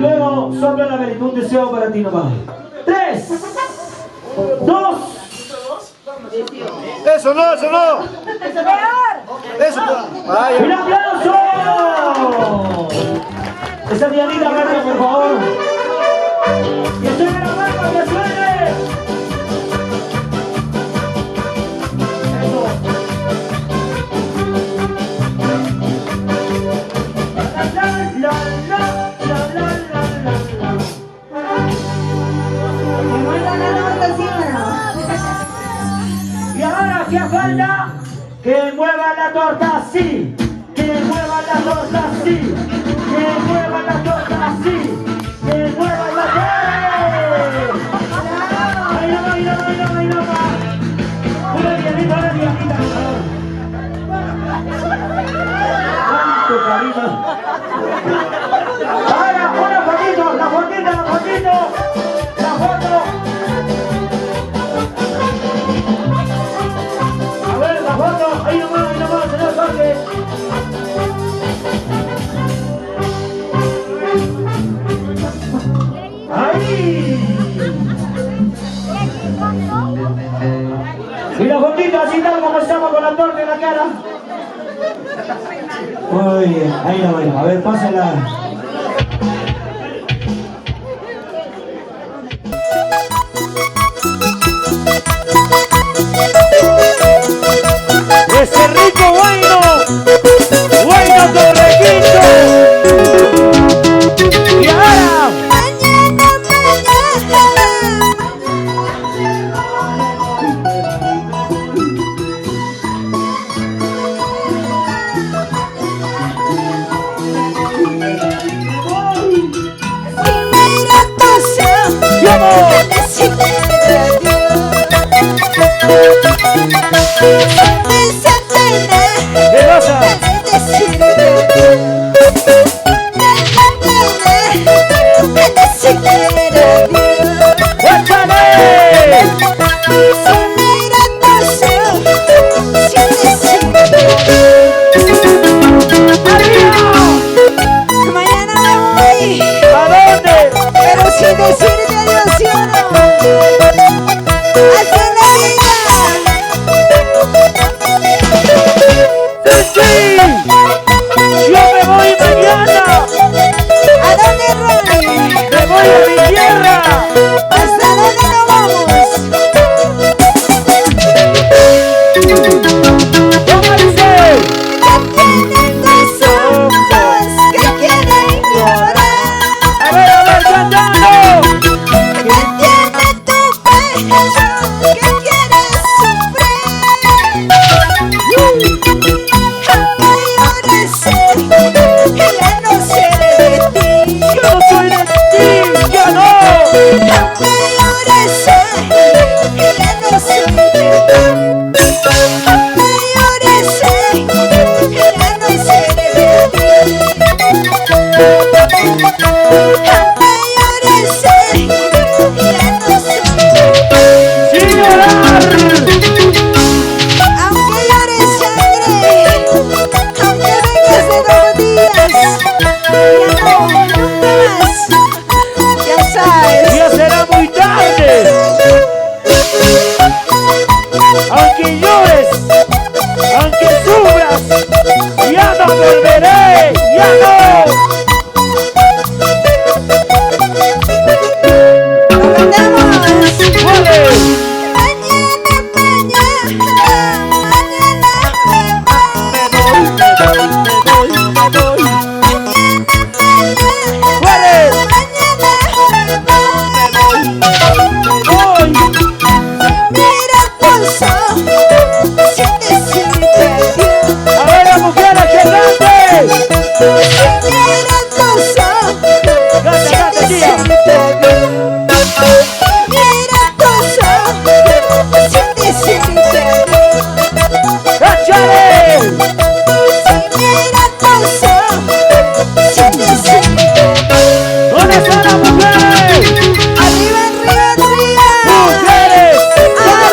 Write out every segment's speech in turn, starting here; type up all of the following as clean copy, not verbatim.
luego sopla la velita, un deseo para ti nomás. 3, 2. Eso no, eso no. Eso no. ¡Un aplauso! Esa Dianita Verde, por favor. ¡Que suene la mano, que suene! Eso. Y ahora, ¿qué falta? Que mueva la torta así. Que mueva la torta así. Que mueva la torta así. Que mueva la torta. Ahí no va, ahí no va, ahí no va, ahí no va. Una dianita, por favor. ¡Cuánto cariño! Ahora, una fotito, la fotito, la fotito. La foto. A ver, la foto. Ahí nomás, señor Jorge. ¡Ahí! Y la fotito así tal como estamos con la torta en la cara. Muy bien, ahí la voy. A ver, pásala. Ese rico bueno Torrequito. Y ahora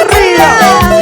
¡Arriba!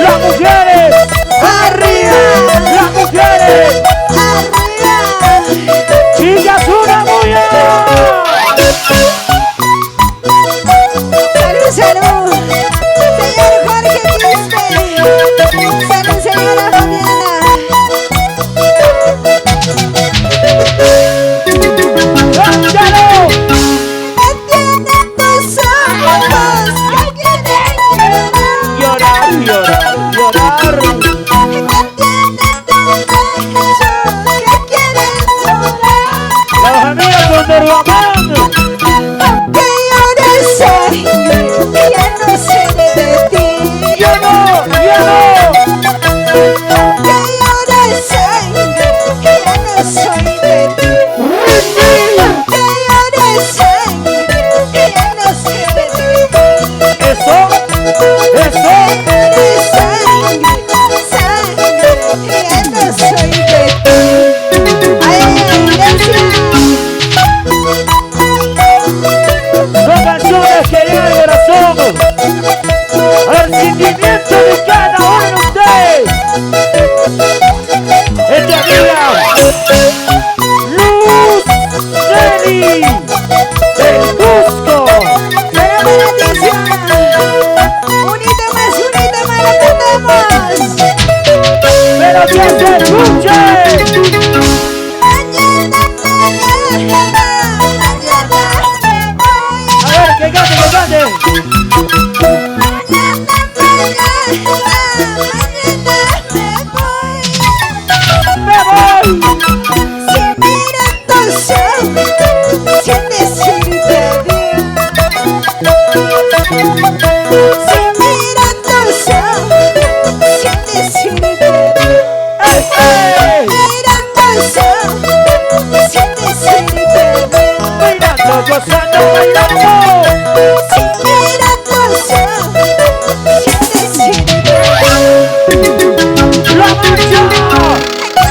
¡La marcha!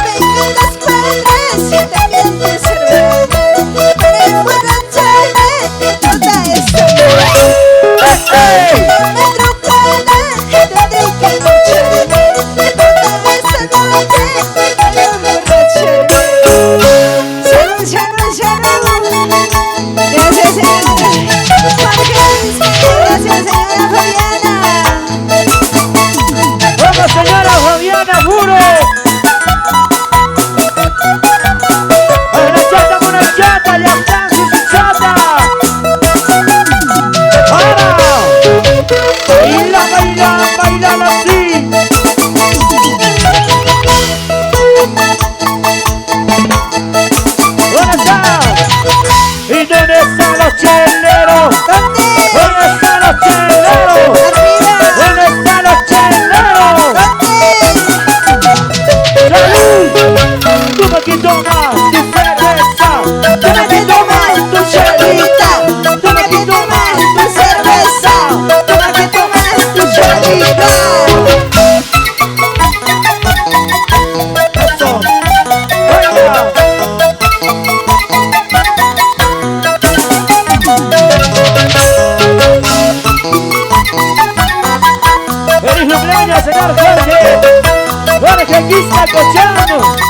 Vengan las cuadras y también de cerveza para emborracharme de toda esta noche. La madrugada tendré que marcharme de toda esta noche para emborracharme. Salud, salud, salud. Gracias, señora Jorge. Gracias, señora Fabiana. ¡Vamos, señora Fabiana Muro! ¡Una chata, ya están sin chata! ¡Ahora! ¡Baila, baila, baila así! ¿Dónde están? ¿Y dónde están los cheleros? ¿Dónde? ¿Dónde están los cheleros? Arriba. ¿Dónde están los cheleros? ¡Salud! Tú me que tomas tu cerveza. Tú me que tomas tu chelita. Tú me que tomas tu cerveza. Tú me que tomas tu chelita. Eso. Venga. ¡Feliz cumpleaños, señor Jorge! ¡Jorge Quisca Cochano!